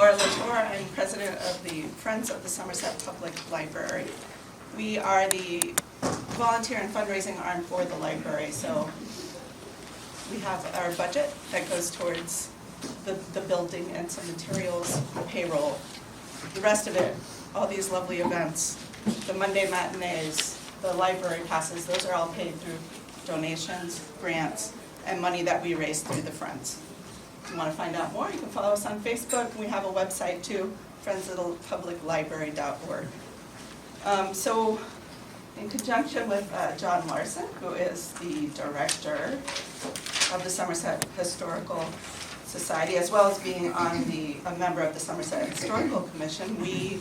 Laura Latour. I'm president of the Friends of the Somerset Public Library. We are the volunteer and fundraising arm for the library, so we have our budget that goes towards the building and some materials, the payroll. The rest of it, all these lovely events, the Monday matinees, the library passes, those are all paid through donations, grants, and money that we raise through the Friends. If you want to find out more, you can follow us on Facebook. We have a website too, friendsofthepubliclibrary.org. So in conjunction with John Larson, who is the director of the Somerset Historical Society, as well as being on a member of the Somerset Historical Commission, we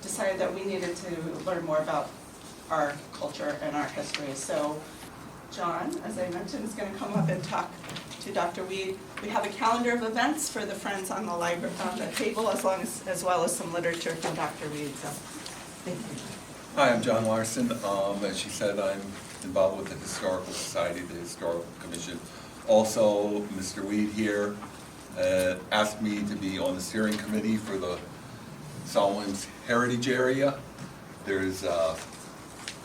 decided that we needed to learn more about our culture and our history. So John, as I mentioned, is going to come up and talk to Dr. Weed. We have a calendar of events for the Friends on the library on the table, as well as some literature from Dr. Weed. So, thank you. Hi, I'm John Larson. As she said, I'm involved with the Historical Society, the Historical Commission. Also, Mr. Weed here asked me to be on the steering committee for the Solomon's Heritage Area. There's a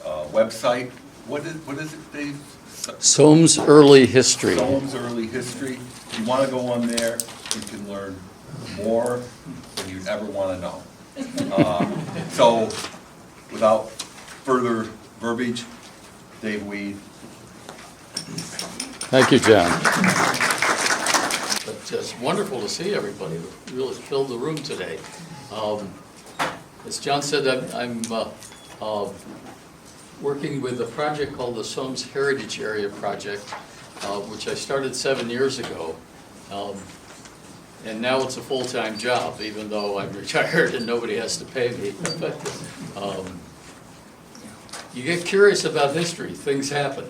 website. What is it, Dave? Soames Early History. Soames Early History. If you want to go on there, you can learn more than you'd ever want to know. So, without further verbiage, Dave Weed. Thank you, John. But it's wonderful to see everybody. We really filled the room today. As John said, I'm working with a project called the Soames Heritage Area Project, which I started 7 years ago. And now it's a full-time job, even though I'm retired and nobody has to pay me. But you get curious about history, things happen,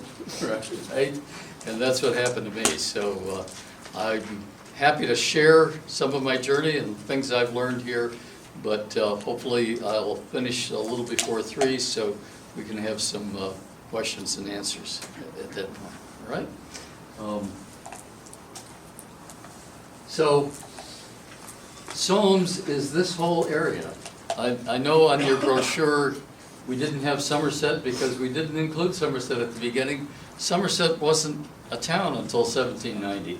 right? And that's what happened to me. So I'm happy to share some of my journey and things I've learned here, but hopefully I'll finish a little before 3 so we can have some questions and answers at that point, all right? So Soames is this whole area. I know on your brochure we didn't have Somerset because we didn't include Somerset at the beginning. Somerset wasn't a town until 1790,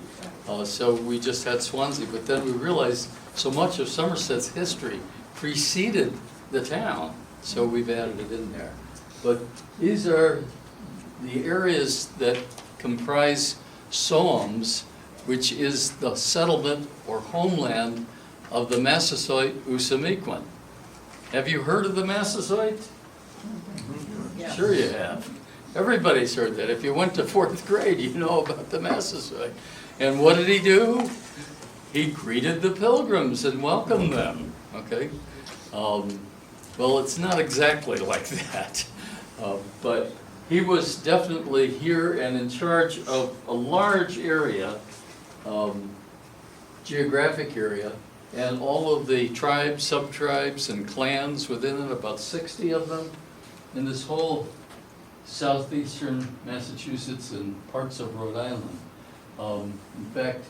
so we just had Swansea, but then we realized so much of Somerset's history preceded the town, so we've added it in there. But these are the areas that comprise Soames, which is the settlement or homeland of the Massasoit Usamiquan. Have you heard of the Massasoit? Yeah. Sure you have. Everybody's heard that. If you went to 4th grade, you know about the Massasoit. And what did he do? He greeted the pilgrims and welcomed them, okay? Well, it's not exactly like that, but he was definitely here and in charge of a large area, geographic area, and all of the tribes, sub-tribes, and clans within it, about 60 of them, in this whole southeastern Massachusetts and parts of Rhode Island. In fact,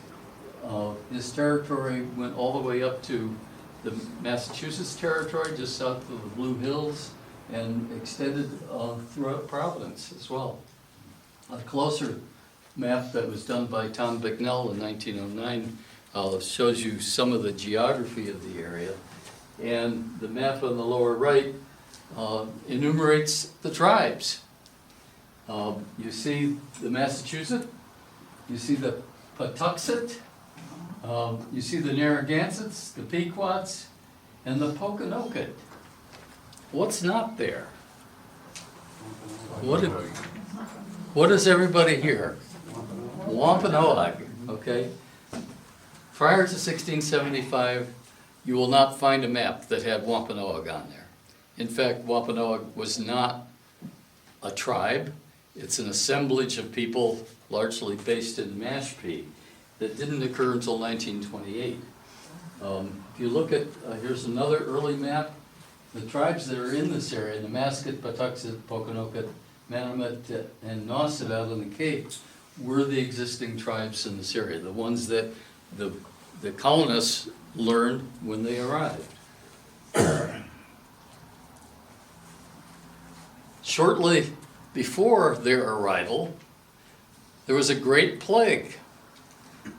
his territory went all the way up to the Massachusetts territory, just south of the Blue Hills, and extended throughout Providence as well. A closer map that was done by Tom Bicknell in 1909 shows you some of the geography of the area. And the map on the lower right enumerates the tribes. You see the Massachusetts, you see the Patuxet, you see the Narragansetts, the Pequots, and the Pokanoket. What's not there? What does everybody hear? Wampanoag, okay? Prior to 1675, you will not find a map that had Wampanoag on there. In fact, Wampanoag was not a tribe. It's an assemblage of people largely based in Mashpee that didn't occur until 1928. If you look at, here's another early map. The tribes that are in this area, the Mascot, Patuxet, Pokanoket, Manamet, and Nauset out on the Cape, were the existing tribes in this area, the ones that the colonists learned when they arrived. Shortly before their arrival, there was a great plague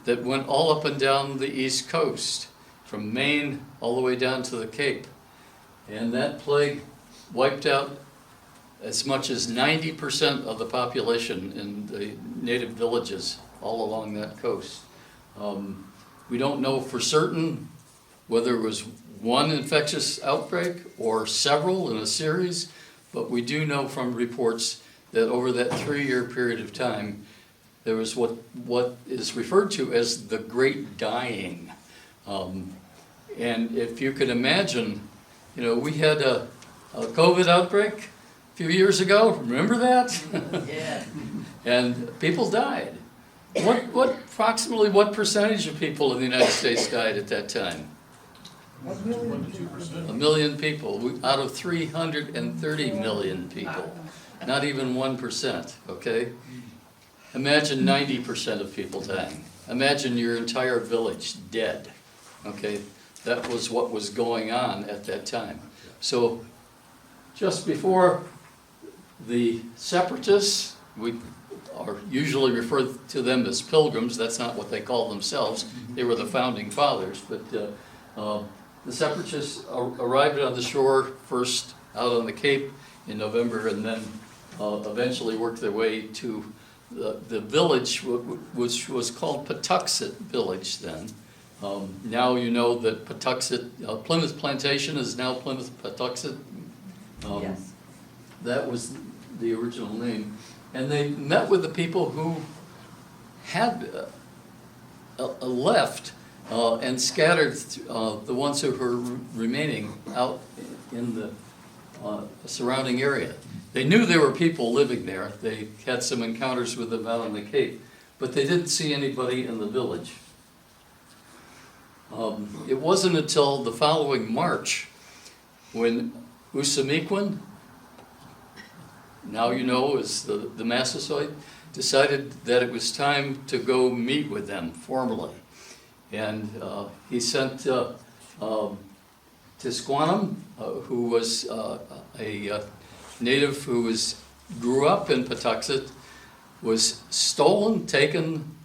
that went all up and down the East Coast, from Maine all the way down to the Cape. And that plague wiped out as much as 90% of the population in the native villages all along that coast. We don't know for certain whether it was one infectious outbreak or several in a series, but we do know from reports that over that 3-year period of time, there was what is referred to as the Great Dying. And if you can imagine, we had a COVID outbreak a few years ago, remember that? Yeah. And people died. Approximately what percentage of people in the United States died at that time? 1 to 2%. 1 million people, out of 330 million people. Not even 1%, okay? Imagine 90% of people dying. Imagine your entire village dead, okay? That was what was going on at that time. So just before the separatists, we are usually referred to them as pilgrims, that's not what they call themselves, they were the founding fathers, but the separatists arrived on the shore first out on the Cape in November, and then eventually worked their way to the village, which was called Patuxet Village then. Now you know that Patuxet, Plymouth Plantation is now Plymouth Patuxet. Yes. That was the original name. And they met with the people who had left and scattered the ones who were remaining out in the surrounding area. They knew there were people living there. They had some encounters with them out on the Cape, but they didn't see anybody in the village. It wasn't until the following March when Usamequin, now you know is the Massasoit, decided that it was time to go meet with them formally. And he sent Tisquantum, who was a native who grew up in Patuxet, was stolen, taken,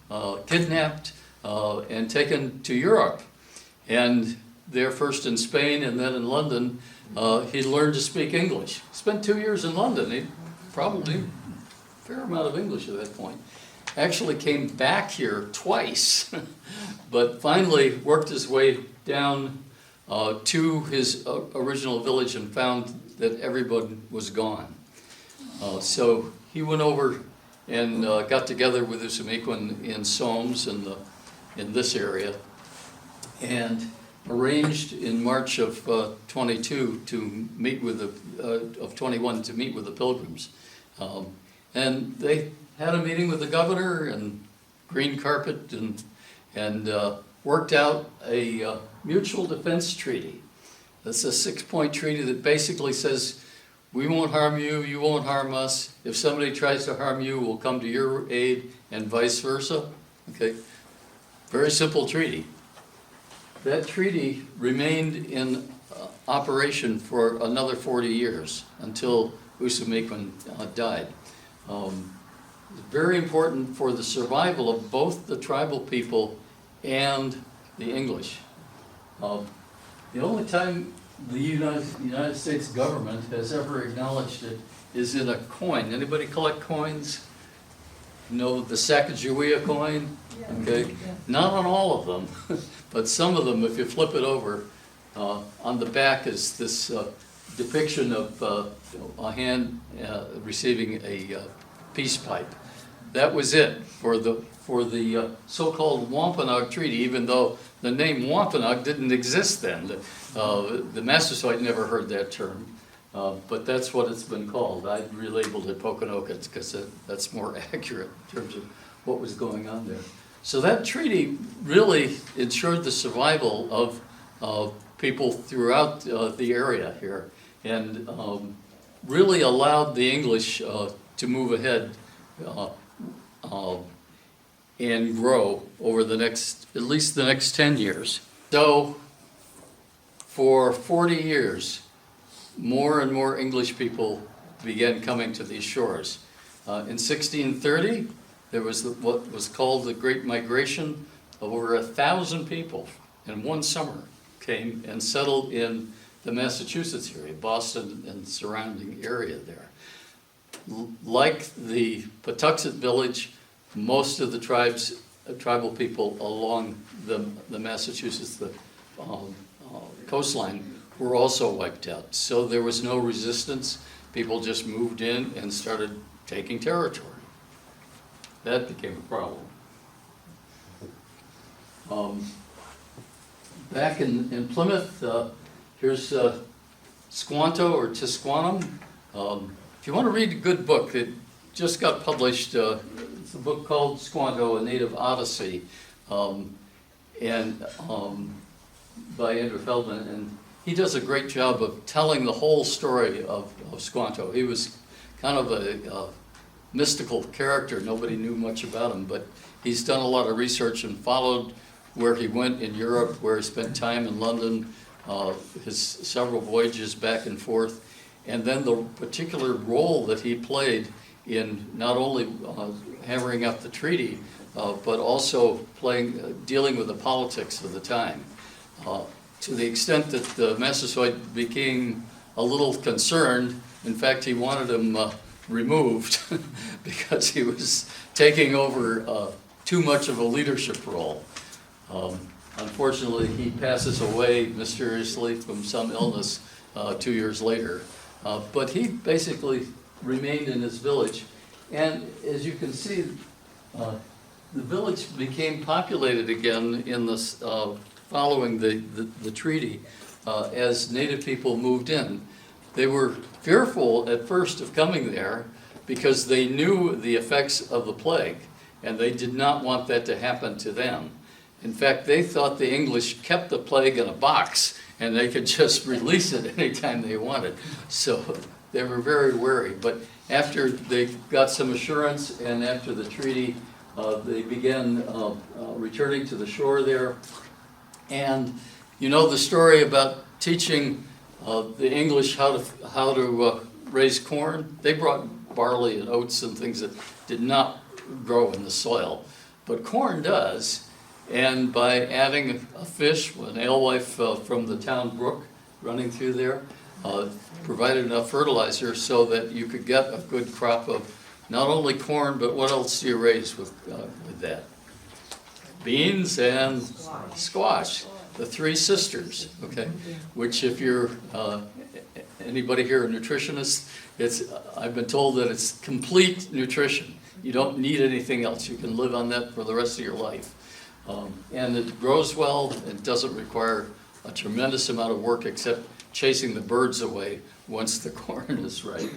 kidnapped, and taken to Europe. And there first in Spain and then in London, he learned to speak English. Spent 2 years in London. He probably a fair amount of English at that point. Actually came back here twice, but finally worked his way down to his original village and found that everybody was gone. So he went over and got together with Usamequin in Somes in this area, and arranged in March of 22 to meet with of 21 to meet with the Pilgrims, and they had a meeting with the governor and green carpet and worked out a mutual defense treaty. That's a 6-point treaty that basically says, we won't harm you, you won't harm us. If somebody tries to harm you, we'll come to your aid, and vice versa. Okay, very simple treaty. That treaty remained in operation for another 40 years until Usamequin died. It's very important for the survival of both the tribal people and the English. The only time the United States government has ever acknowledged it is in a coin. Anybody collect coins? You know the Sacagawea coin? Okay, not on all of them, but some of them, if you flip it over, on the back is this depiction of a hand receiving a peace pipe. That was it for the so-called Wampanoag Treaty, even though the name Wampanoag didn't exist then. The Massasoit never heard that term, but that's what it's been called. I relabeled it Poconoket because that's more accurate in terms of what was going on there. So that treaty really ensured the survival of people throughout the area here, and really allowed the English to move ahead and grow over at least the next 10 years. So for 40 years, more and more English people began coming to these shores. In 1630, there was what was called the Great Migration. Of over 1,000 people in one summer came and settled in the Massachusetts area, Boston and surrounding area there. Like the Patuxent village, most of the tribal people along the Massachusetts coastline were also wiped out. So there was no resistance. People just moved in and started taking territory. That became a problem. Back in Plymouth, here's Squanto or Tisquantum. If you want to read a good book, it just got published. It's a book called Squanto, A Native Odyssey, and by Andrew Feldman, and he does a great job of telling the whole story of Squanto. He was kind of a mystical character. Nobody knew much about him, but he's done a lot of research and followed where he went in Europe, where he spent time in London, his several voyages back and forth, and then the particular role that he played in not only hammering up the treaty, but also dealing with the politics of the time. To the extent that the Massasoit became a little concerned. In fact, he wanted him removed because he was taking over too much of a leadership role. Unfortunately, he passes away mysteriously from some illness 2 years later. But he basically remained in his village. And as you can see, the village became populated again in this, following the treaty as native people moved in. They were fearful at first of coming there because they knew the effects of the plague, and they did not want that to happen to them. In fact, they thought the English kept the plague in a box and they could just release it anytime they wanted. So they were very wary. But after they got some assurance and after the treaty, they began returning to the shore there. And you know the story about teaching the English how to raise corn? They brought barley and oats and things that did not grow in the soil, but corn does. And by adding a fish, an alewife from the town brook running through there, provided enough fertilizer so that you could get a good crop of not only corn, but what else do you raise with that? Beans and squash, the three sisters, okay? Which if you're, anybody here a nutritionist, I've been told that it's complete nutrition. You don't need anything else. You can live on that for the rest of your life. And it grows well. It doesn't require a tremendous amount of work except chasing the birds away once the corn is ripe.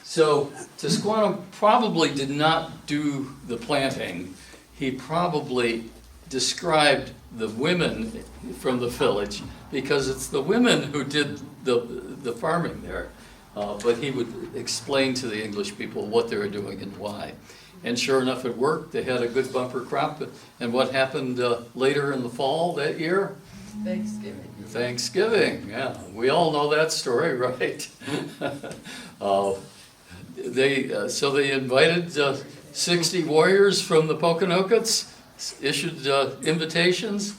So Tisquantum probably did not do the planting. He probably described the women from the village because it's the women who did the farming there. But he would explain to the English people what they were doing and why. And sure enough, it worked. They had a good bumper crop. And what happened later in the fall that year? Thanksgiving. Thanksgiving, yeah. We all know that story, right? So they invited 60 warriors from the Poconokeets, issued invitations.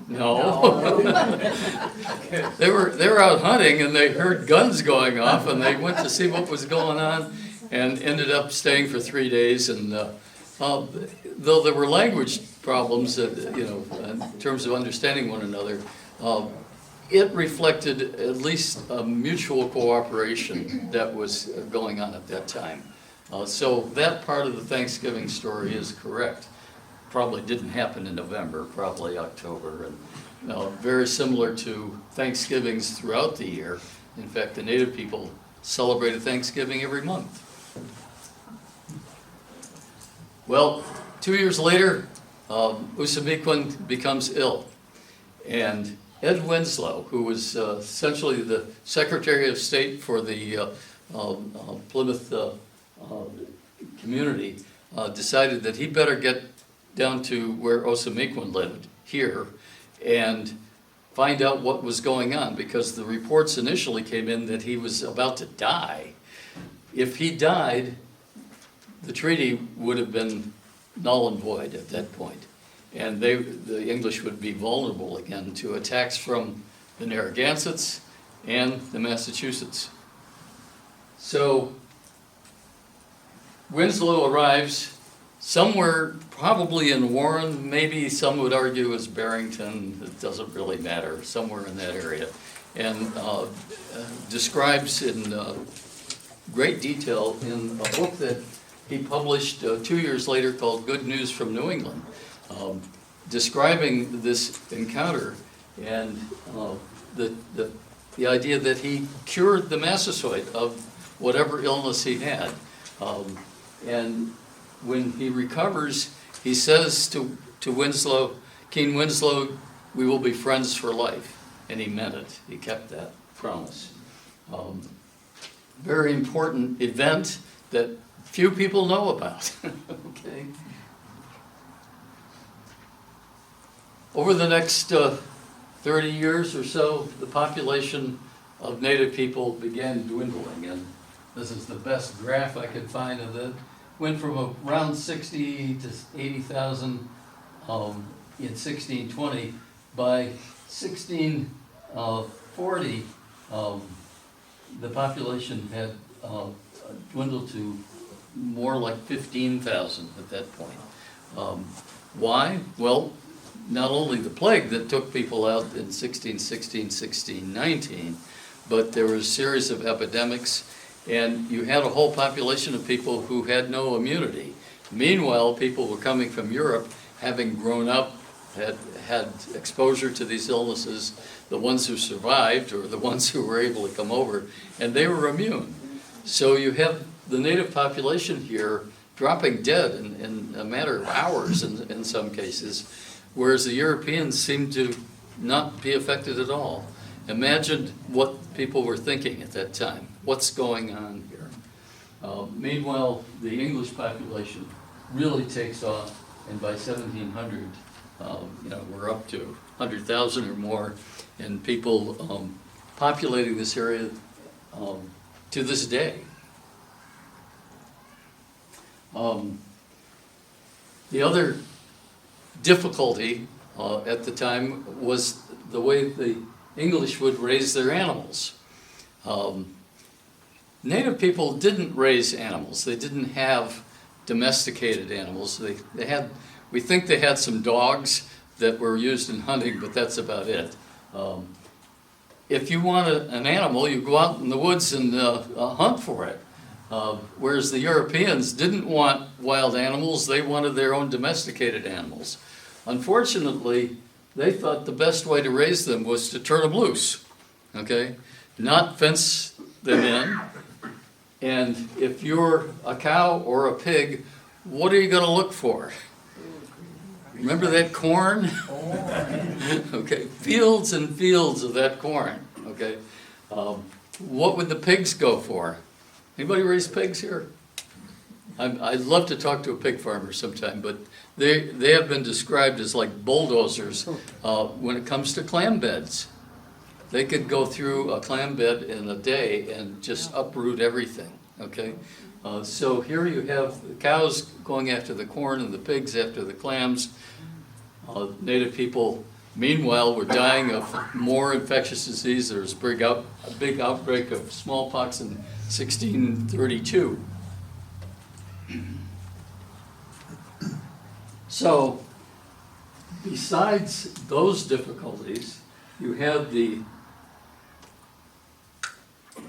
No. They were out hunting and they heard guns going off and they went to see what was going on and ended up staying for 3 days. And though there were language problems, in terms of understanding one another, it reflected at least a mutual cooperation that was going on at that time. So that part of the Thanksgiving story is correct. Probably didn't happen in November, probably October, and very similar to Thanksgivings throughout the year. In fact, the native people celebrated Thanksgiving every month. Well, 2 years later, Usamequin becomes ill, and Ed Winslow, who was essentially the Secretary of State for the Plymouth community, decided that he better get down to where Osamequin lived, here, and find out what was going on, because the reports initially came in that he was about to die. If he died, the treaty would have been null and void at that point, and the English would be vulnerable again to attacks from the Narragansetts and the Massachusetts. So Winslow arrives somewhere, probably in Warren, maybe some would argue as Barrington, it doesn't really matter, somewhere in that area, and describes in great detail in a book that he published 2 years later called Good News from New England, describing this encounter and the idea that he cured the Massasoit of whatever illness he had. And when he recovers, he says to Winslow, King Winslow, we will be friends for life. And he meant it. He kept that promise. Very important event that few people know about. Okay. Over the next 30 years or so, the population of Native people began dwindling, and this is the best graph I could find of it. Went from around 60 to 80,000 in 1620. By 1640, the population had dwindled to more like 15,000 at that point. Why? Well, not only the plague that took people out in 1616, 1619, but there was a series of epidemics, and you had a whole population of people who had no immunity. Meanwhile, people were coming from Europe, having grown up, had exposure to these illnesses, the ones who survived or the ones who were able to come over, and they were immune. So you have the native population here dropping dead in a matter of hours in some cases, whereas the Europeans seemed to not be affected at all. Imagine what people were thinking at that time. What's going on here? Meanwhile, the English population really takes off, and by 1700, we're up to 100,000 or more, and people populating this area to this day. The other difficulty at the time was the way the English would raise their animals. Native people didn't raise animals. They didn't have domesticated animals. We think they had some dogs that were used in hunting, but that's about it. If you want an animal, you go out in the woods and hunt for it. Whereas the Europeans didn't want wild animals, they wanted their own domesticated animals. Unfortunately, they thought the best way to raise them was to turn them loose, okay? Not fence them in. And if you're a cow or a pig, what are you going to look for? Remember that corn? Okay, fields and fields of that corn, okay? What would the pigs go for? Anybody raise pigs here? I'd love to talk to a pig farmer sometime, but they have been described as like bulldozers when it comes to clam beds. They could go through a clam bed in a day and just uproot everything, okay? So here you have the cows going after the corn and the pigs after the clams. Native people, meanwhile, were dying of more infectious disease. There was a big outbreak of smallpox in 1632. So, besides those difficulties, you have the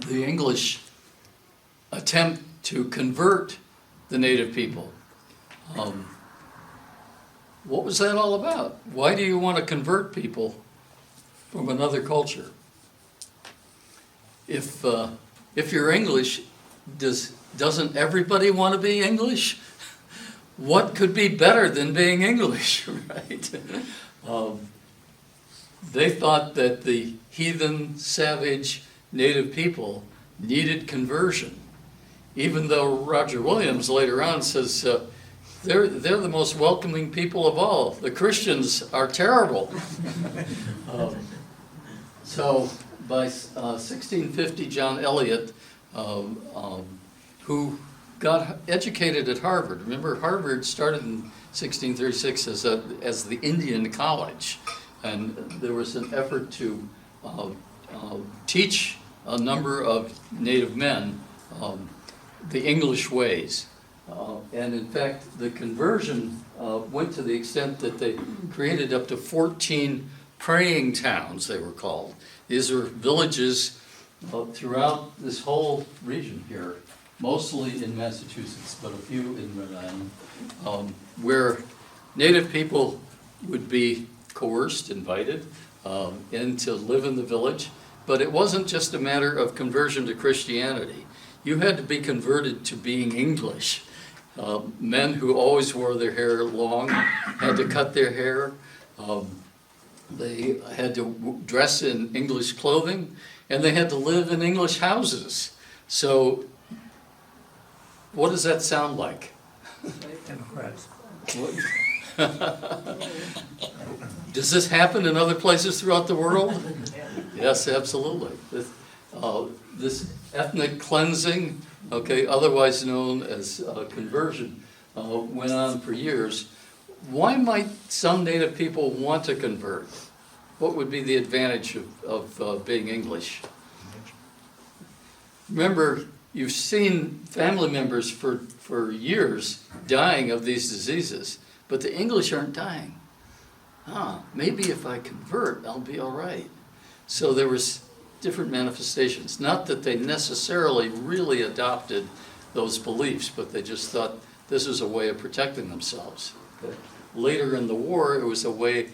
English attempt to convert the native people. What was that all about? Why do you want to convert people from another culture? If you're English, doesn't everybody want to be English? What could be better than being English, right? They thought that the heathen, savage, native people needed conversion, even though Roger Williams later on says they're the most welcoming people of all. The Christians are terrible. So by 1650, John Eliot, who got educated at Harvard. Remember, Harvard started in 1636 as the Indian College, and there was an effort to teach a number of native men the English ways. And in fact, the conversion went to the extent that they created up to 14 praying towns, they were called. These are villages throughout this whole region here, mostly in Massachusetts, but a few in Rhode Island, where native people would be coerced, invited in to live in the village. But it wasn't just a matter of conversion to Christianity. You had to be converted to being English. Men who always wore their hair long had to cut their hair. They had to dress in English clothing, and they had to live in English houses. So what does that sound like? Democrats. Does this happen in other places throughout the world? Yes, absolutely. This ethnic cleansing, okay, otherwise known as conversion, went on for years. Why might some Native people want to convert? What would be the advantage of being English? Remember, you've seen family members for years dying of these diseases, but the English aren't dying. Maybe if I convert, I'll be all right. So there was different manifestations. Not that they necessarily really adopted those beliefs, but they just thought this was a way of protecting themselves. Later in the war, it was a way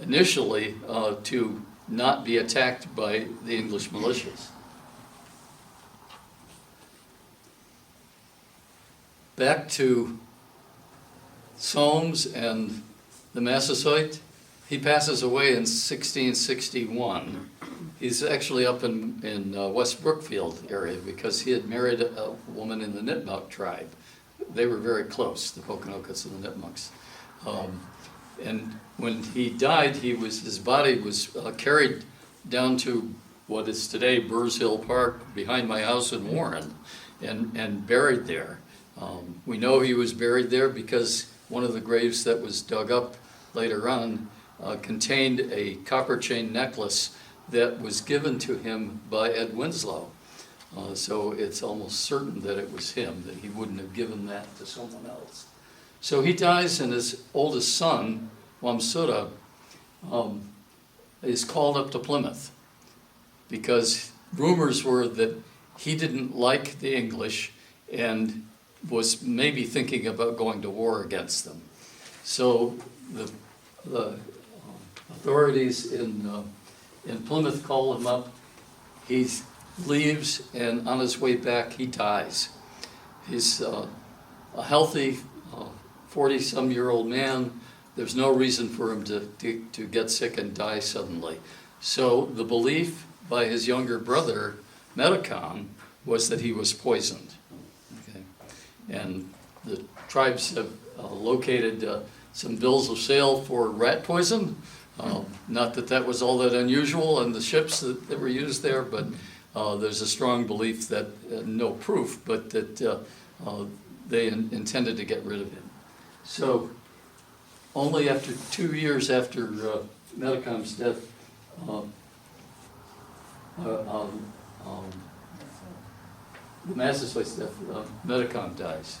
initially to not be attacked by the English militias. Back to Soames and the Massasoit, he passes away in 1661. He's actually up in West Brookfield area because he had married a woman in the Nipmuc tribe. They were very close, the Poconokeets and the Nipmucs. And when he died, his body was carried down to what is today Burrs Hill Park behind my house in Warren and buried there. We know he was buried there because one of the graves that was dug up later on contained a copper chain necklace that was given to him by Ed Winslow. So it's almost certain that it was him, that he wouldn't have given that to someone else. So he dies, and his oldest son, Wamsutta, is called up to Plymouth because rumors were that he didn't like the English and was maybe thinking about going to war against them. So the authorities in Plymouth call him up. He leaves, and on his way back, he dies. He's a healthy 40-some-year-old man. There's no reason for him to get sick and die suddenly. So the belief by his younger brother, Metacom, was that he was poisoned. Okay? And the tribes have located some bills of sale for rat poison. Not that that was all that unusual in the ships that were used there, but there's a strong belief that, no proof, but that they intended to get rid of him. So only after 2 years after Metacom's death, the Massasoit's death, Metacom dies.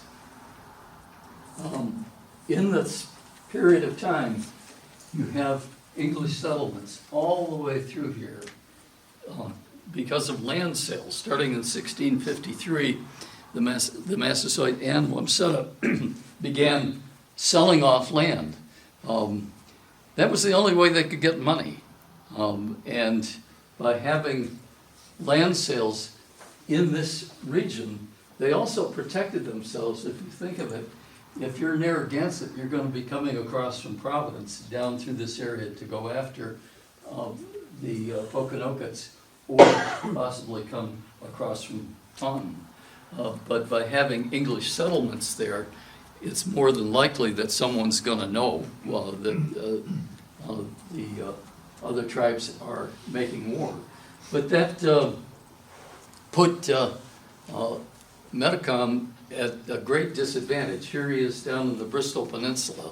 In this period of time, you have English settlements all the way through here because of land sales. Starting in 1653, the Massasoit and Wamsutta began selling off land. That was the only way they could get money. And by having land sales in this region, they also protected themselves. If you think of it, if you're Narragansett, you're going to be coming across from Providence down through this area to go after the Poconokeets, or possibly come across from Taunton. But by having English settlements there, it's more than likely that someone's going to know that the other tribes are making war. But that put Metacom at a great disadvantage. Here he is down in the Bristol Peninsula.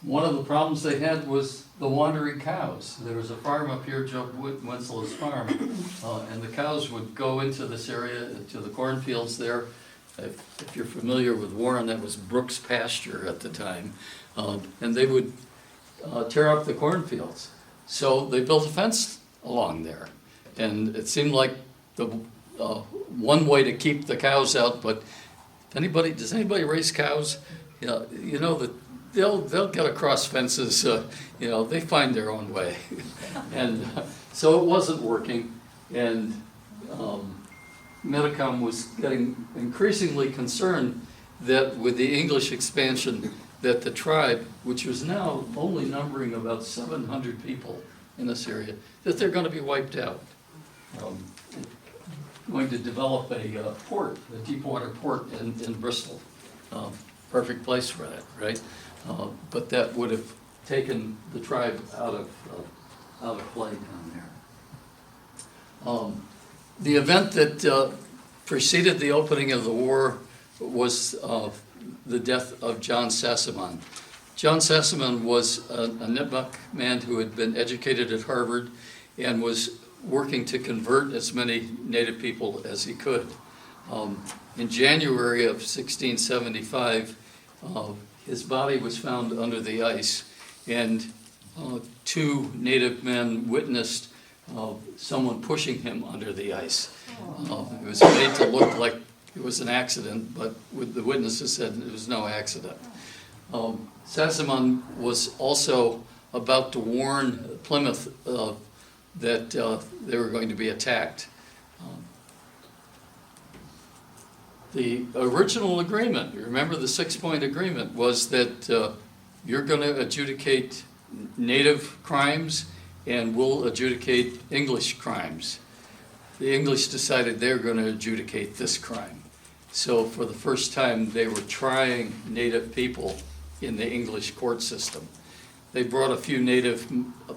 One of the problems they had was the wandering cows. There was a farm up here, Joe Winslow's farm, and the cows would go into this area, to the cornfields there. If you're familiar with Warren, that was Brooks pasture at the time, and they would tear up the cornfields. So they built a fence along there, and it seemed like the one way to keep the cows out. But does anybody raise cows? You know that they'll get across fences. They find their own way, and so it wasn't working, and Metacom was getting increasingly concerned that with the English expansion, that the tribe, which was now only numbering about 700 people in this area, that they're going to be wiped out. Going to develop a port, a deepwater port in Bristol. Perfect place for that, right? But that would have taken the tribe out of play down there. The event that preceded the opening of the war was the death of John Sassamon. John Sassamon was a Nipmuc man who had been educated at Harvard and was working to convert as many Native people as he could. In January of 1675, his body was found under the ice, and two Native men witnessed someone pushing him under the ice. It was made to look like it was an accident, but the witnesses said it was no accident. Sassamon was also about to warn Plymouth that they were going to be attacked. The original agreement, you remember the 6-point agreement, was that you're going to adjudicate Native crimes and we'll adjudicate English crimes. The English decided they're going to adjudicate this crime. So for the first time, they were trying Native people in the English court system. They brought a few Native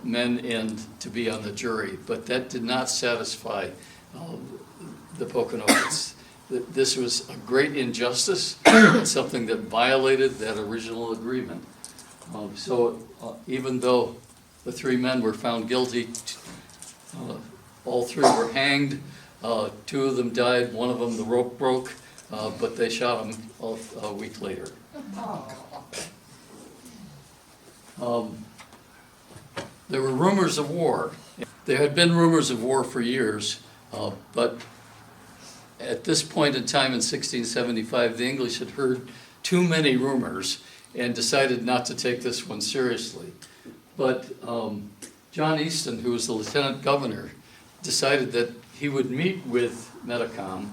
men in to be on the jury, but that did not satisfy the Poconos. This was a great injustice and something that violated that original agreement. Even though the 3 men were found guilty, all 3 were hanged. 2 of them died, one of them the rope broke, but they shot him a week later. There were rumors of war. There had been rumors of war for years, but at this point in time in 1675, the English had heard too many rumors and decided not to take this one seriously. But John Easton, who was the lieutenant governor, decided that he would meet with Metacom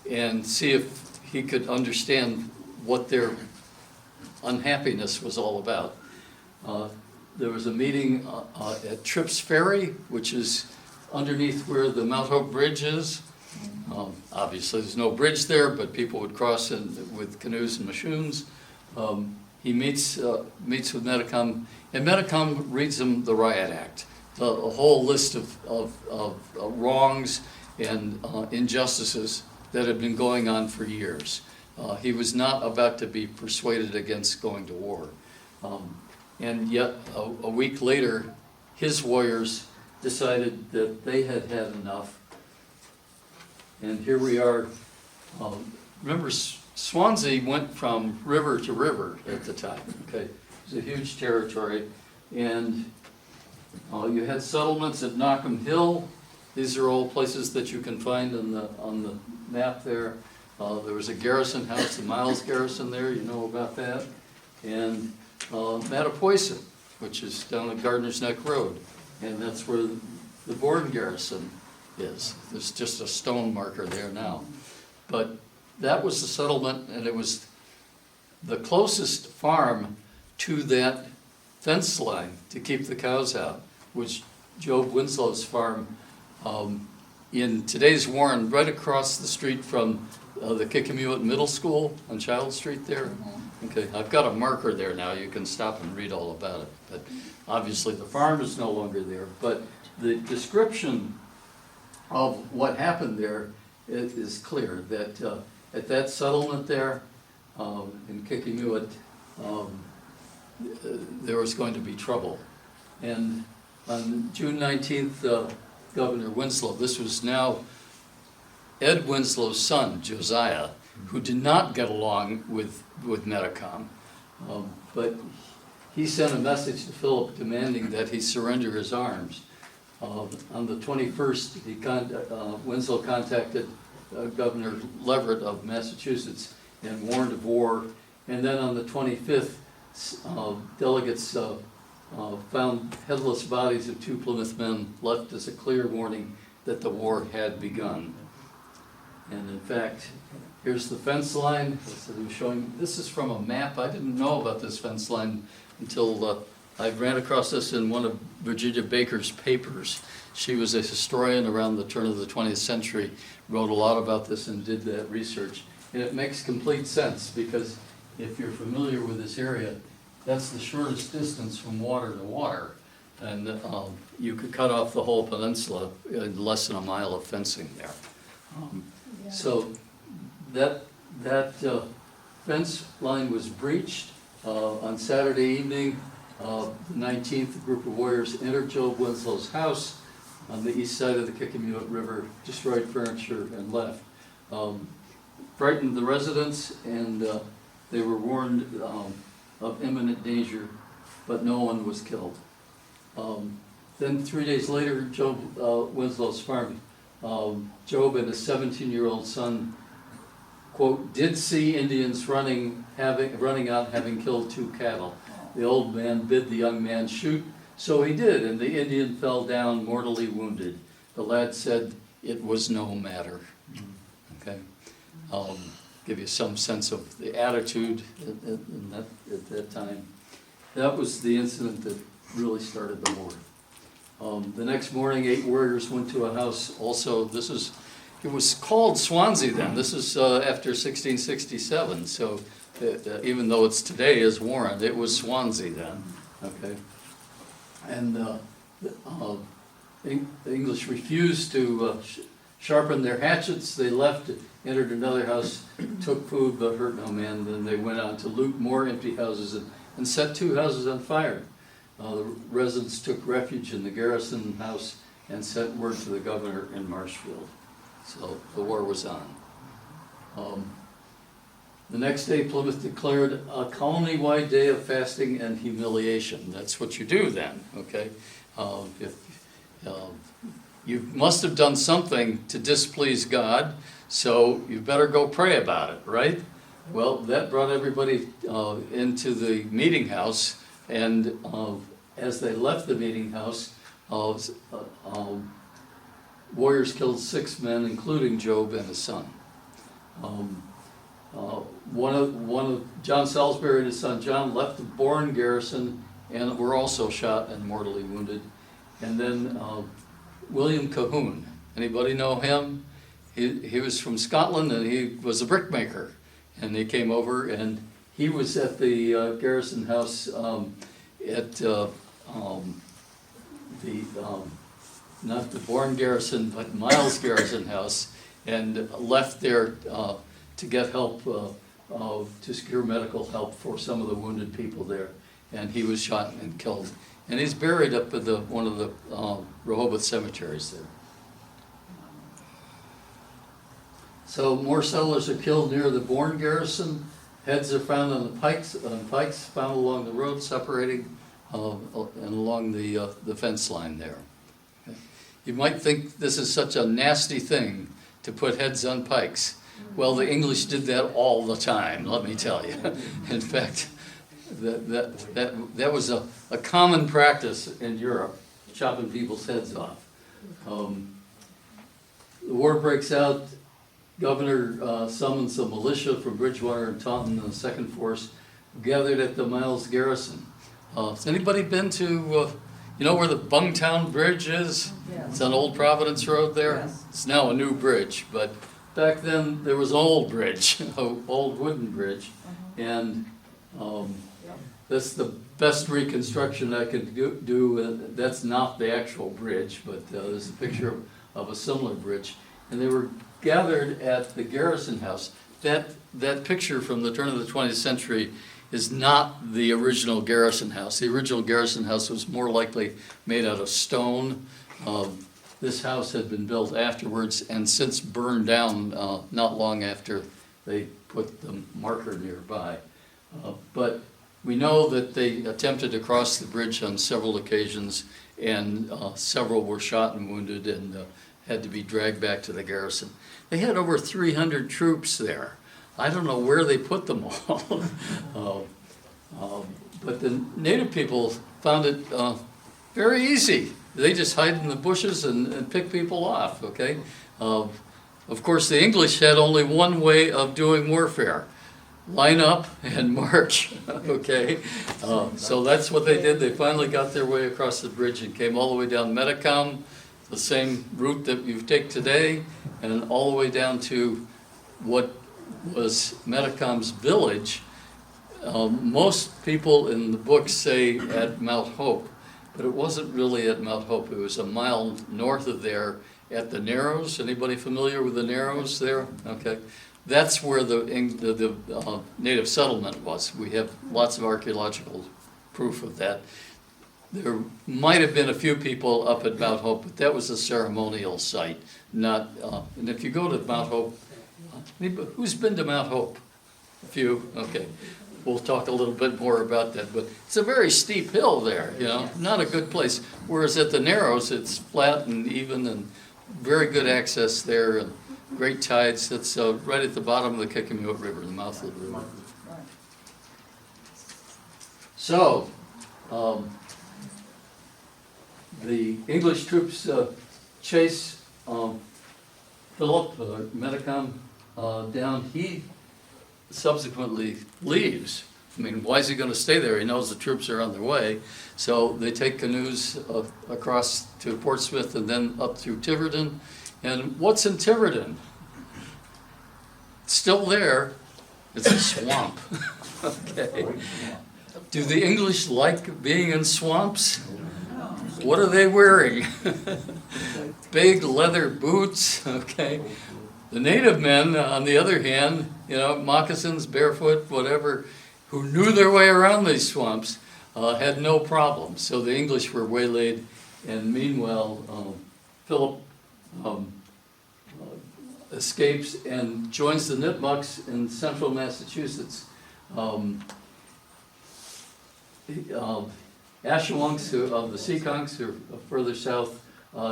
and see if he could understand what their unhappiness was all about. There was a meeting at Tripp's Ferry, which is underneath where the Mount Hope Bridge is. Obviously, there's no bridge there, but people would cross with canoes and mashoons. He meets with Metacom, and Metacom reads him the Riot Act, a whole list of wrongs and injustices that had been going on for years. He was not about to be persuaded against going to war. And yet, a week later, his warriors decided that they had had enough. And here we are. Remember, Swansea went from river to river at the time. Okay, it was a huge territory. And you had settlements at Knockham Hill. These are all places that you can find on the map there. There was a garrison house, the Miles Garrison there, you know about that. And Mattapoisett, which is down at Gardner's Neck Road. And that's where the Bourne Garrison is. There's just a stone marker there now. But that was the settlement, and it was the closest farm to that fence line to keep the cows out, was Job Winslow's farm in today's Warren, right across the street from the Kickamuit Middle School on Child Street there? Okay, I've got a marker there now, you can stop and read all about it. But obviously, the farm is no longer there, but the description of what happened there is clear, that at that settlement there in Kickamuit, there was going to be trouble. And on June 19th, Governor Winslow, this was now Ed Winslow's son, Josiah, who did not get along with Metacom, but he sent a message to Philip demanding that he surrender his arms. On the 21st, Winslow contacted Governor Leverett of Massachusetts and warned of war. And then on the 25th, delegates found headless bodies of 2 Plymouth men, left as a clear warning that the war had begun. And in fact, here's the fence line. This is from a map. I didn't know about this fence line until I ran across this in one of Virginia Baker's papers. She was a historian around the turn of the 20th century, wrote a lot about this and did that research. And it makes complete sense, because if you're familiar with this area, that's the shortest distance from water to water. And you could cut off the whole peninsula in less than a mile of fencing there. So that fence line was breached on Saturday evening. The 19th, a group of warriors entered Job Winslow's house on the east side of the Kickamuit River, destroyed furniture, and left. Frightened the residents, and they were warned of imminent danger, but no one was killed. Then 3 days later, Job Winslow's farm, Job and his 17-year-old son, quote, did see Indians running out, having killed 2 cattle. The old man bid the young man shoot, so he did, and the Indian fell down mortally wounded. The lad said, it was no matter. Okay, give you some sense of the attitude at that time. That was the incident that really started the war. The next morning, 8 warriors went to a house. Also, it was called Swansea then. This is after 1667. So even though it's today as Warren, it was Swansea then. Okay, and the English refused to sharpen their hatchets. They left, entered another house, took food but hurt no man. Then they went on to loot more empty houses and set 2 houses on fire. The residents took refuge in the garrison house and sent word to the governor in Marshfield. So the war was on. The next day, Plymouth declared a colony-wide day of fasting and humiliation. That's what you do then, okay? You must have done something to displease God, so you better go pray about it, right? Well, that brought everybody into the meeting house, and as they left the meeting house, warriors killed 6 men, including Job and his son. One of John Salisbury and his son John left the Bourne garrison and were also shot and mortally wounded. And then William Cahoon, anybody know him? He was from Scotland, and he was a brickmaker. And he came over, and he was at the garrison house at not the Bourne garrison, but Miles Garrison House, and left there to get help, to secure medical help for some of the wounded people there. And he was shot and killed. And he's buried up at one of the Rehoboth cemeteries there. So more settlers are killed near the Bourne garrison. Heads are found on the pikes found along the road separating and along the fence line there. Okay. You might think this is such a nasty thing to put heads on pikes. Well, the English did that all the time, let me tell you. In fact, that was a common practice in Europe, chopping people's heads off. The war breaks out. Governor summons a militia from Bridgewater and Taunton and the Second Force, gathered at the Miles Garrison. Has anybody been to, you know where the Bungtown Bridge is? Yes. It's on Old Providence Road there. Yes. It's now a new bridge, but back then, there was an old bridge, an old wooden bridge, and that's the best reconstruction I could do. That's not the actual bridge, but there's a picture of a similar bridge. And they were gathered at the Garrison House. That picture from the turn of the 20th century is not the original Garrison House. The original Garrison House was more likely made out of stone. This house had been built afterwards and since burned down not long after they put the marker nearby. But we know that they attempted to cross the bridge on several occasions, and several were shot and wounded and had to be dragged back to the garrison. They had over 300 troops there. I don't know where they put them all. But the native people found it very easy. They just hide in the bushes and pick people off, okay? Of course, the English had only one way of doing warfare: line up and march, okay? So that's what they did. They finally got their way across the bridge and came all the way down Metacom, the same route that you take today, and all the way down to what was Metacom's village. Most people in the book say at Mount Hope, but it wasn't really at Mount Hope. It was a mile north of there at the Narrows. Anybody familiar with the Narrows there? Okay. That's where the native settlement was. We have lots of archaeological proof of that. There might have been a few people up at Mount Hope, but that was a ceremonial site, not, and if you go to Mount Hope, who's been to Mount Hope? A few, okay. We'll talk a little bit more about that, but it's a very steep hill there, you know, not a good place. Whereas at the Narrows, it's flat and even and very good access there and great tides. It's right at the bottom of the Kickamuit River, the mouth of the river. So, the English troops chase Philip, Metacom, down. He subsequently leaves. I mean, why is he going to stay there? He knows the troops are on their way. So they take canoes across to Portsmouth and then up through Tiverton. And what's in Tiverton? It's still there. It's a swamp. Okay. Do the English like being in swamps? What are they wearing? Big leather boots, okay? The native men, on the other hand, you know, moccasins, barefoot, whatever, who knew their way around these swamps, had no problem. So the English were waylaid, and meanwhile, Philip escapes and joins the Nipmucks in central Massachusetts. Ashawanks of the Seekonks, who are further south,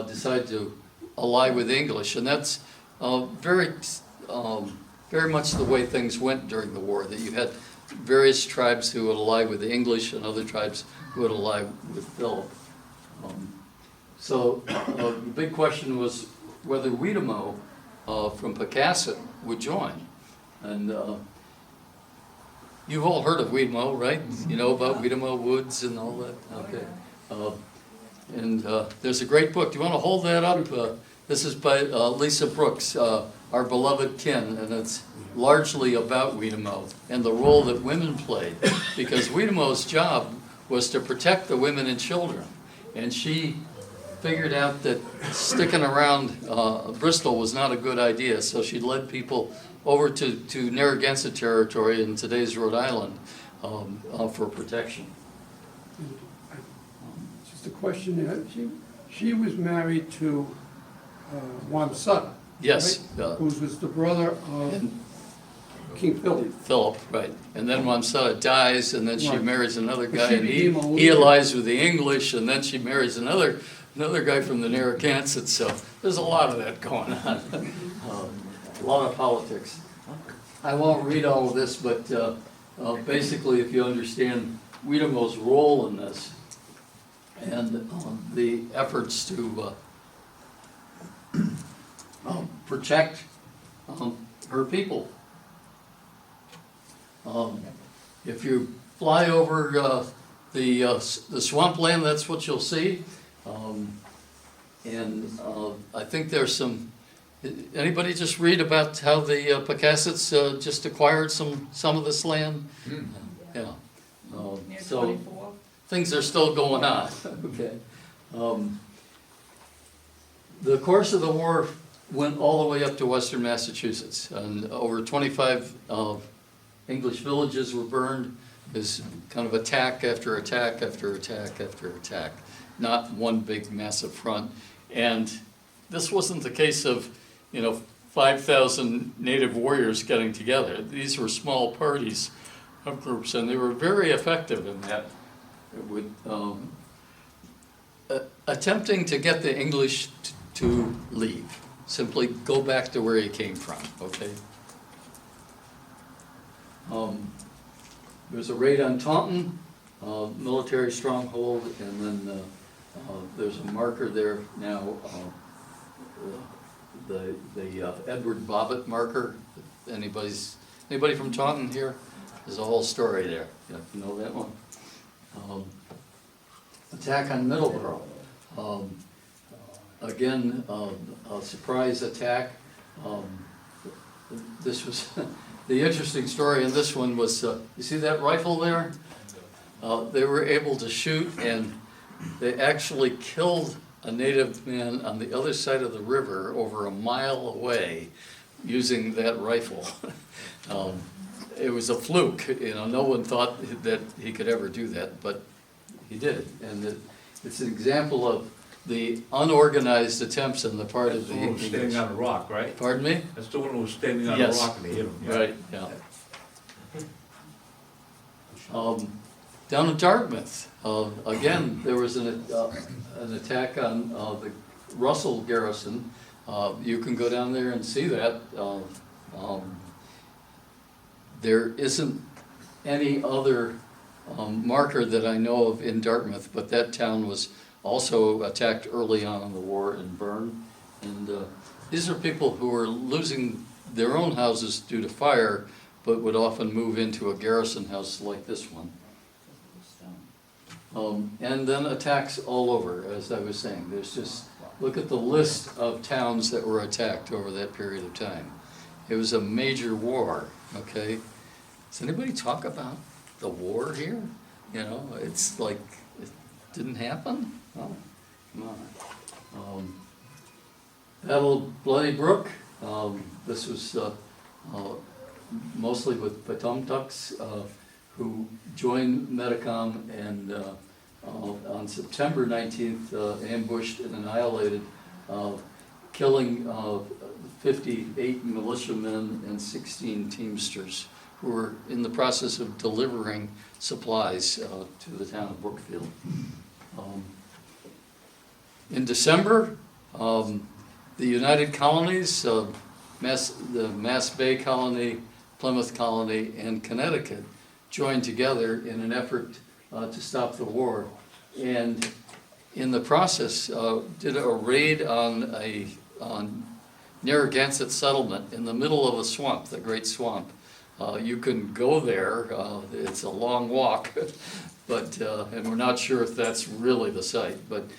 decide to ally with the English, and that's very much the way things went during the war, that you had various tribes who would ally with the English and other tribes who would ally with Philip. So the big question was whether Weetamo from Pocasset would join. And you've all heard of Weetamo, right? You know about Weetamo Woods and all that? Okay. And there's a great book. Do you want to hold that up? This is by Lisa Brooks, Our Beloved Kin, and it's largely about Weetamo and the role that women played, because Weetamo's job was to protect the women and children, and she figured out that sticking around Bristol was not a good idea, so she led people over to Narragansett territory in today's Rhode Island for protection. Just a question, she was married to Wamsutta. Yes. Right? Who was the brother of King Philip. Philip, right. And then Wamsutta dies, and then she Right. marries another But guy, she and became a he leader. allies with the English, and then she marries another guy from the Narragansett, so there's a lot of that going on. A lot of politics. I won't read all of this, but basically, if you understand Weetamo's role in this, and the efforts to protect her people. If you fly over the swampland, that's what you'll see. And I think there's some Anybody just read about how the Picassets just acquired some of this land? Yeah. Near So 24. things are still going on, okay? The course of the war went all the way up to western Massachusetts, and over 25 English villages were burned. There's kind of attack after attack after attack after attack, not one big massive front. And this wasn't the case of, 5,000 native warriors getting together. These were small parties of groups, and they were very effective in that, with attempting to get the English to leave. Simply go back to where you came from, okay? There's a raid on Taunton, military stronghold, and then there's a marker there now, the Edward Bobbitt marker. Anybody from Taunton here? There's a whole story there. You know that one? Attack on Middleborough. Again, a surprise attack. This was the interesting story in this one was, you see that rifle there? They were able to shoot, and they actually killed a native man on the other side of the river over a mile away using that rifle. It was a fluke, no one thought that he could ever do that, but he did. And it's an example of the unorganized attempts on the part of the That's the one who was English. standing on a rock, right? Pardon me? That's the one who was standing on a Yes. rock and they hit him. yeah. Right, yeah. Down in Dartmouth, again, there was an attack on the Russell garrison. You can go down there and see that. There isn't any other marker that I know of in Dartmouth, but that town was also attacked early on in the war and burned. And these are people who were losing their own houses due to fire, but would often move into a garrison house like this one. And then attacks all over, as I was saying. There's just, look at the list of towns that were attacked over that period of time. It was a major war, okay? Does anybody talk about the war here? It's like, it didn't happen? Oh, come on. Battle of Bloody Brook, this was mostly with Patumtucks, who joined Metacom and on September 19th ambushed and annihilated, killing 58 militiamen and 16 Teamsters who were in the process of delivering supplies to the town of Brookfield. In December, the United Colonies, the Mass Bay Colony, Plymouth Colony, and Connecticut joined together in an effort to stop the war, and in the process did a raid on Narragansett settlement in the middle of a swamp, the Great Swamp. You can go there, it's a long walk, but and we're not sure if that's really the site, but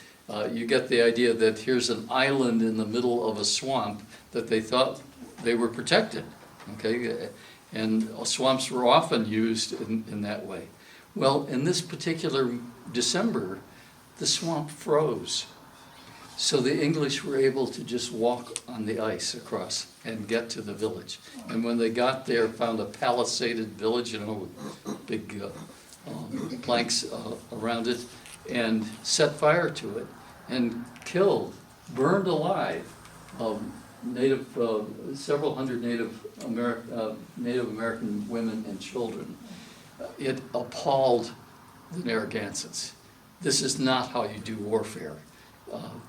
you get the idea that here's an island in the middle of a swamp that they thought they were protected, okay? And swamps were often used in that way. Well, in this particular December, the swamp froze. So the English were able to just walk on the ice across and get to the village. And when they got there, found a palisaded village, with big planks around it, and set fire to it, and killed, burned alive, several hundred Native American women and children. It appalled the Narragansetts. This is not how you do warfare.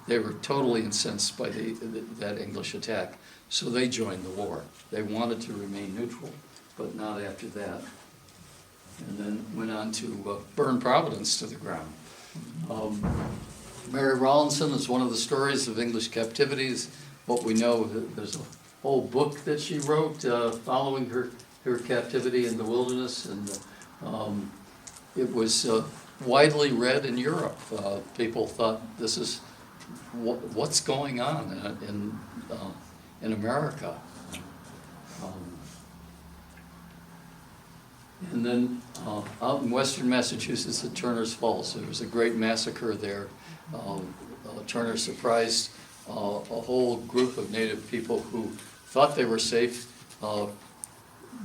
They were totally incensed by that English attack, so they joined the war. They wanted to remain neutral, but not after that. And then went on to burn Providence to the ground. Mary Rawlinson is one of the stories of English captivities. What we know, there's a whole book that she wrote following her captivity in the wilderness, and it was widely read in Europe. People thought, this is what's going on in America. And then out in western Massachusetts at Turner's Falls, there was a great massacre there. Turner surprised a whole group of native people who thought they were safe,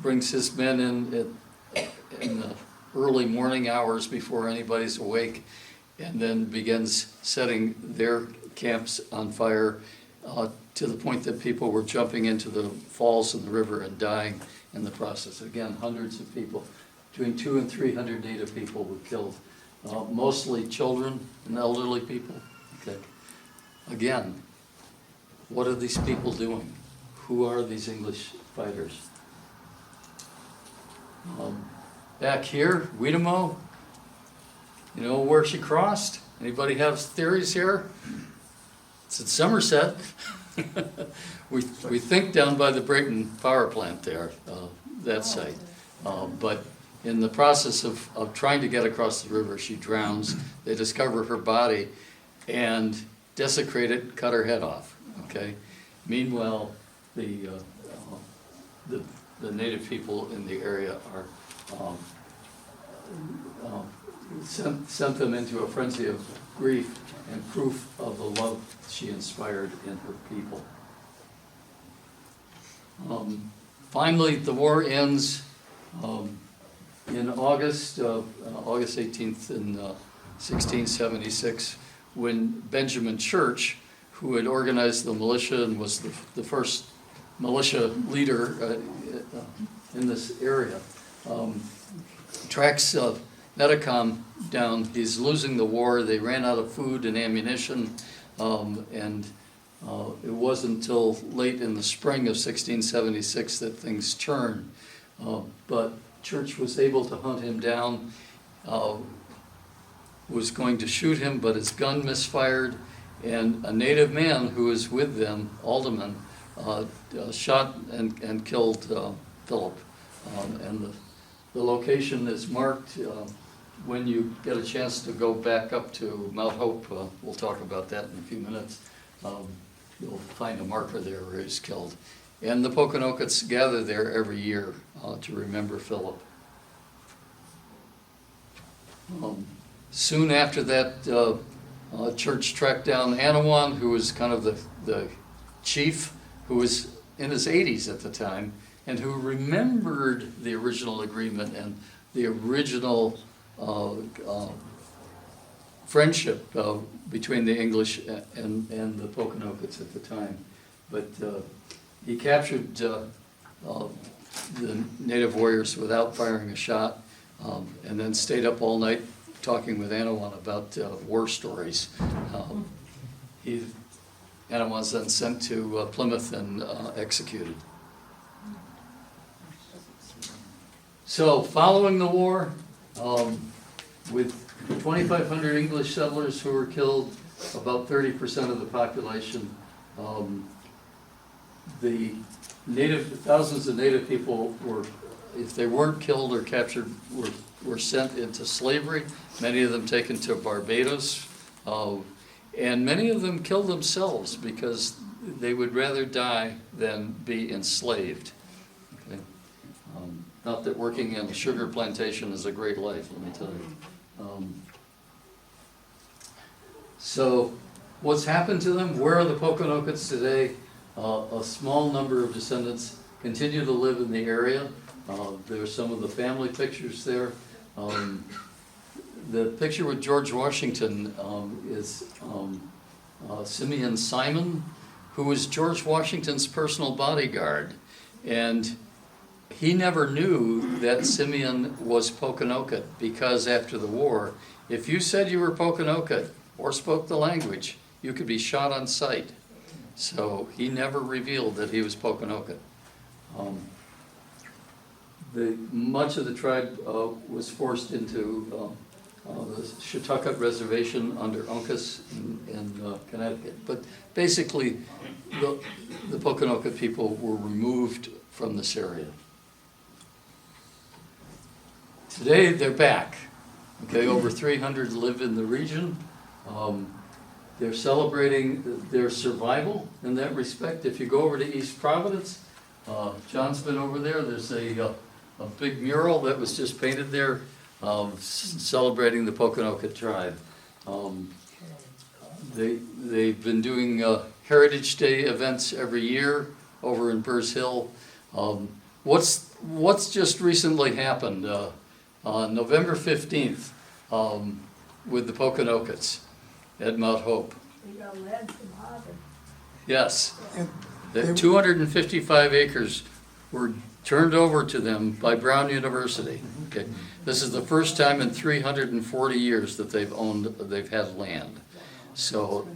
brings his men in the early morning hours before anybody's awake, and then begins setting their camps on fire to the point that people were jumping into the falls of the river and dying in the process. Again, hundreds of people, between 200 and 300 native people were killed, mostly children and elderly people. Okay. Again, what are these people doing? Who are these English fighters? Back here, Wiedemo, you know where she crossed? Anybody have theories here? It's at Somerset. We think down by the Brayton power plant there, that site. But in the process of trying to get across the river, she drowns. They discover her body and desecrate it, cut her head off. Okay. Meanwhile, the native people in the area are sent them into a frenzy of grief and proof of the love she inspired in her people. Finally, the war ends in August 18th in 1676, when Benjamin Church, who had organized the militia and was the first militia leader in this area, tracks Metacom down. He's losing the war. They ran out of food and ammunition, and it wasn't until late in the spring of 1676 that things turned. But Church was able to hunt him down, was going to shoot him, but his gun misfired, and a native man who was with them, Alderman, shot and killed Philip. And the location is marked. When you get a chance to go back up to Mount Hope, we'll talk about that in a few minutes, you'll find a marker there where he was killed. And the Poconokeets gather there every year to remember Philip. Soon after that, Church tracked down Anawan, who was kind of the chief, who was in his 80s at the time, and who remembered the original agreement and the original friendship between the English and the Poconokeets at the time. But he captured the native warriors without firing a shot, and then stayed up all night talking with Anawan about war stories. Anawan's then sent to Plymouth and executed. So, following the war, with 2,500 English settlers who were killed, about 30% of the population, the thousands of native people were, if they weren't killed or captured, were sent into slavery, many of them taken to Barbados, and many of them killed themselves because they would rather die than be enslaved. Okay? Not that working in a sugar plantation is a great life, let me tell you. So what's happened to them? Where are the Poconokeets today? A small number of descendants continue to live in the area. There's some of the family pictures there. The picture with George Washington is Simeon Simon, who was George Washington's personal bodyguard. And he never knew that Simeon was Poconoket, because after the war, if you said you were Poconoket or spoke the language, you could be shot on sight. So he never revealed that he was Poconoket. Much of the tribe was forced into the Shetucket Reservation under Uncas in Connecticut. But basically, the Poconoket people were removed from this area. Today, they're back. Okay, over 300 live in the region. They're celebrating their survival in that respect. If you go over to East Providence, John's been over there, there's a big mural that was just painted there, celebrating the Pokanoket tribe. They've been doing Heritage Day events every year over in Burrs Hill. What's just recently happened? On November 15th, with the Pokanokets at Mount Hope. We got lead from Harvard. Yes. And The 255 acres were turned over to them by Brown University. Okay, this is the first time in 340 years that they've had land. So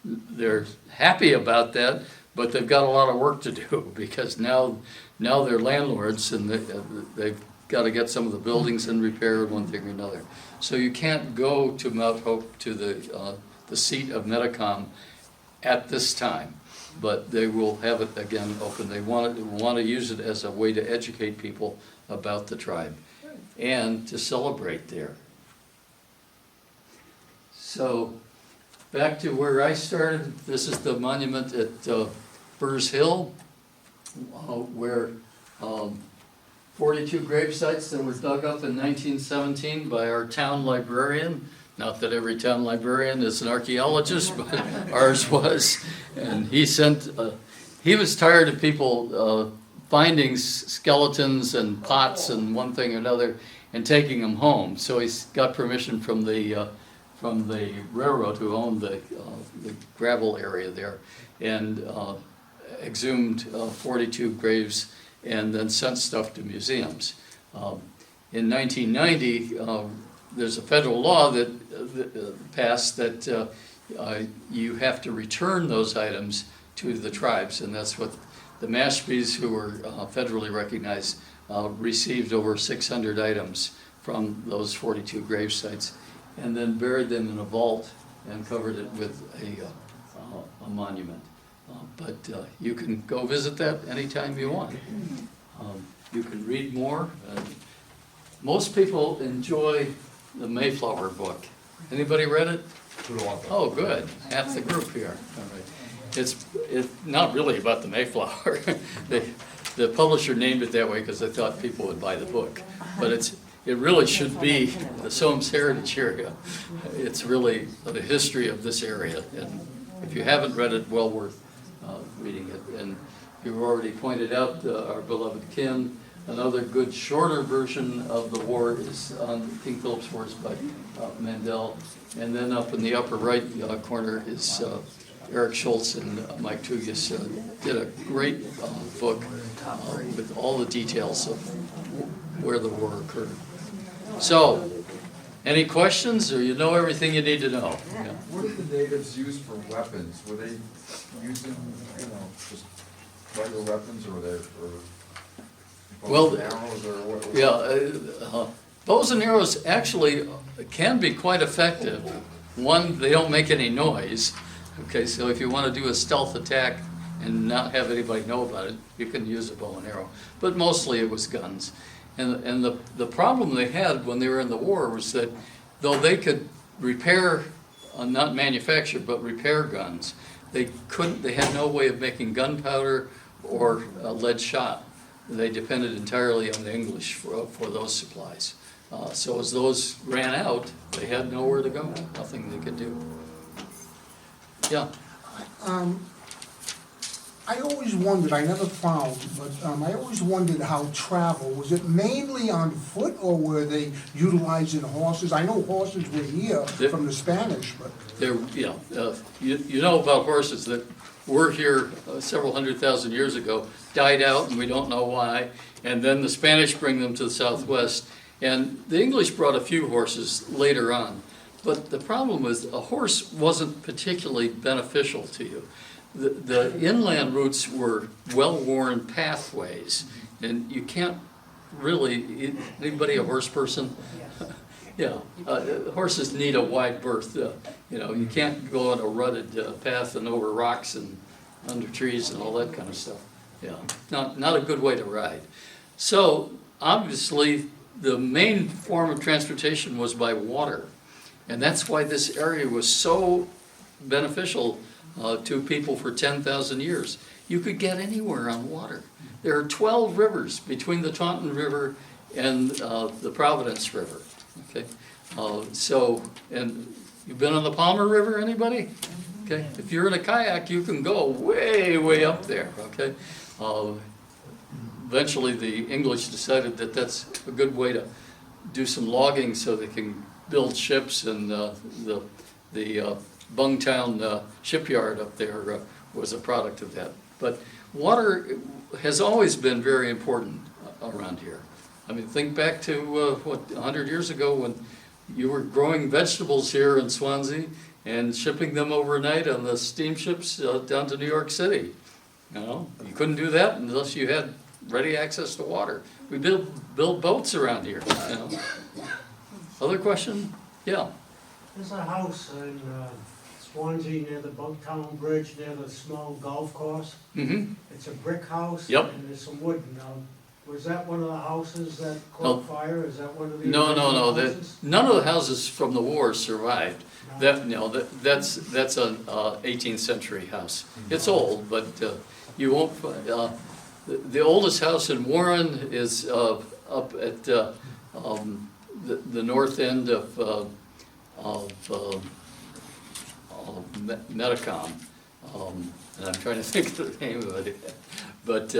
they're happy about that, but they've got a lot of work to do because now they're landlords and they've got to get some of the buildings in repair and one thing or another. So you can't go to Mount Hope to the seat of Metacom at this time. But they will have it again open. They want to use it as a way to educate people about the tribe and to celebrate there. So back to where I started, this is the monument at Burrs Hill, where 42 grave sites that were dug up in 1917 by our town librarian. Not that every town librarian is an archaeologist, but ours was. And he was tired of people finding skeletons and pots and one thing or another and taking them home. So he got permission from the railroad who owned the gravel area there and exhumed 42 graves and then sent stuff to museums. In 1990, there's a federal law that passed that you have to return those items to the tribes, and that's what the Mashpees, who were federally recognized, received over 600 items from those 42 grave sites, and then buried them in a vault and covered it with a monument. But you can go visit that anytime you want. You can read more. Most people enjoy the Mayflower book. Anybody read it? Oh, good. Half the group here. All right. It's not really about the Mayflower. The publisher named it that way because they thought people would buy the book. But it really should be the Somerset Heritage area. It's really the history of this area. And if you haven't read it, well worth reading it. And you've already pointed out our beloved Kim. Another good shorter version of the war is on King Philip's Wars by Mandel. And then up in the upper right corner is Eric Schultz and Mike Tugis did a great book with all the details of where the war occurred. So, any questions, or you know everything you need to know? Yeah. What did the natives use for weapons? Were they using, just regular weapons, or were they, Well, arrows, or what? Yeah, bows and arrows actually can be quite effective. One, they don't make any noise. Okay, so if you want to do a stealth attack and not have anybody know about it, you can use a bow and arrow. But mostly it was guns. And the problem they had when they were in the war was that though they could repair, not manufacture, but repair guns, they had no way of making gunpowder or lead shot. They depended entirely on the English for those supplies. So as those ran out, they had nowhere to go, nothing they could do. Yeah. I always wondered, I never found, but I always wondered how travel, was it mainly on foot or were they utilizing horses? I know horses were here from the Spanish, but. You know about horses that were here several 100,000 years ago, died out and we don't know why, and then the Spanish bring them to the Southwest, and the English brought a few horses later on. But the problem was a horse wasn't particularly beneficial to you. The inland routes were well-worn pathways, and you can't really, anybody a horse person? Yeah, horses need a wide berth. You can't go on a rutted path and over rocks and under trees and all that kind of stuff. Yeah, not a good way to ride. So obviously, the main form of transportation was by water, and that's why this area was so beneficial to people for 10,000 years. You could get anywhere on water. There are 12 rivers between the Taunton River and the Providence River, okay? And you've been on the Palmer River, anybody? Okay, if you're in a kayak, you can go way, way up there, okay? Eventually, the English decided that that's a good way to do some logging so they can build ships, and the Bungtown shipyard up there was a product of that. But water has always been very important around here. I mean, think back to, 100 years ago when you were growing vegetables here in Swansea and shipping them overnight on the steamships down to New York City. You know, you couldn't do that unless you had ready access to water. We build boats around here, you know. Other question? Yeah. There's a house in Swansea near the Bugtown Bridge, near the small golf course. Mm-hmm. It's a brick house. Yep. And there's some wood now. Was that one of the houses that No. caught fire? Is that one of the No. original That, houses? none of the houses from the war survived. No. That's an 18th century house. It's old, but you won't find, the oldest house in Warren is up at the north end of Metacom. And I'm trying to think of the name of it. But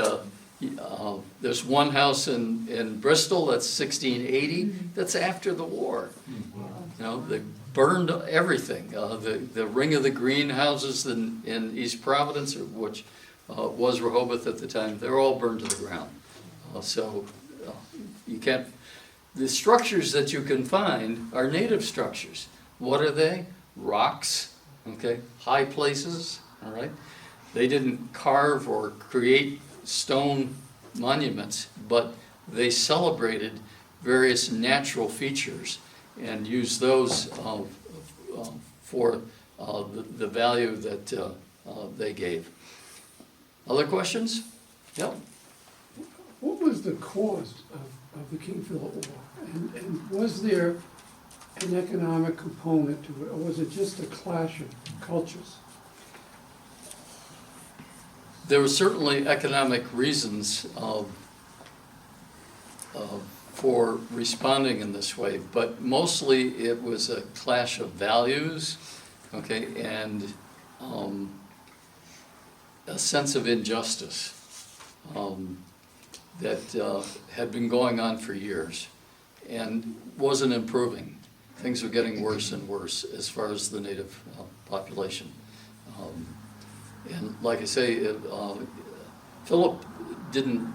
there's one house in Bristol that's 1680, that's after the war. You know, they burned everything. The Ring of the Green houses in East Providence, which was Rehoboth at the time, they're all burned to the ground. You can't, the structures that you can find are native structures. What are they? Rocks, okay, high places, all right? They didn't carve or create stone monuments, but they celebrated various natural features and used those for the value that they gave. Other questions? Yep. What was the cause of the King Philip War? And was there an economic component to it, or was it just a clash of cultures? There were certainly economic reasons for responding in this way, but mostly it was a clash of values, okay, and a sense of injustice that had been going on for years and wasn't improving. Things were getting worse and worse as far as the native population. And like I say, Philip didn't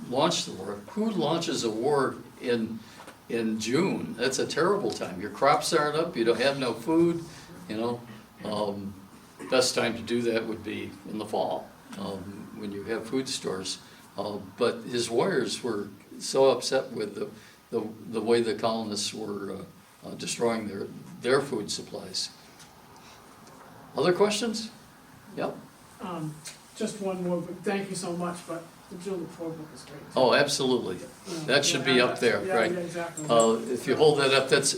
launch the war. Who launches a war in June? That's a terrible time. Your crops aren't up, you don't have no food, you know. Best time to do that would be in the fall, when you have food stores. But his warriors were so upset with the way the colonists were destroying their food supplies. Other questions? Yep. Just one more, but thank you so much, but the Jill Lepore book is great. Oh, absolutely. That should be up there, Yeah, right? yeah, exactly. If you hold that up, that's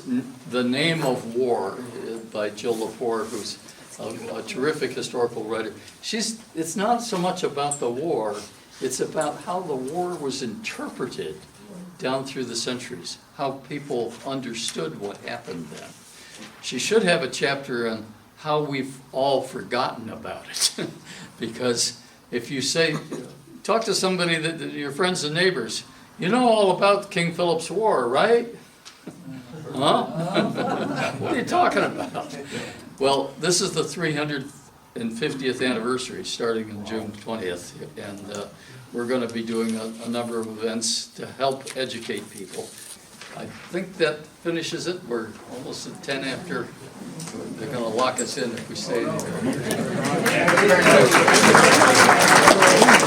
The Name of War by Jill Lepore, who's a terrific historical writer. It's not so much about the war, it's about how the war was interpreted down through the centuries, how people understood what happened then. She should have a chapter on how we've all forgotten about it. Because if you say, talk to somebody, your friends and neighbors, you know all about King Philip's War, right? Huh? What are you talking about? Well, this is the 350th anniversary, starting in June 20th, and we're going to be doing a number of events to help educate people. I think that finishes it. We're almost at 10 after. They're going to lock us in if we stay in here.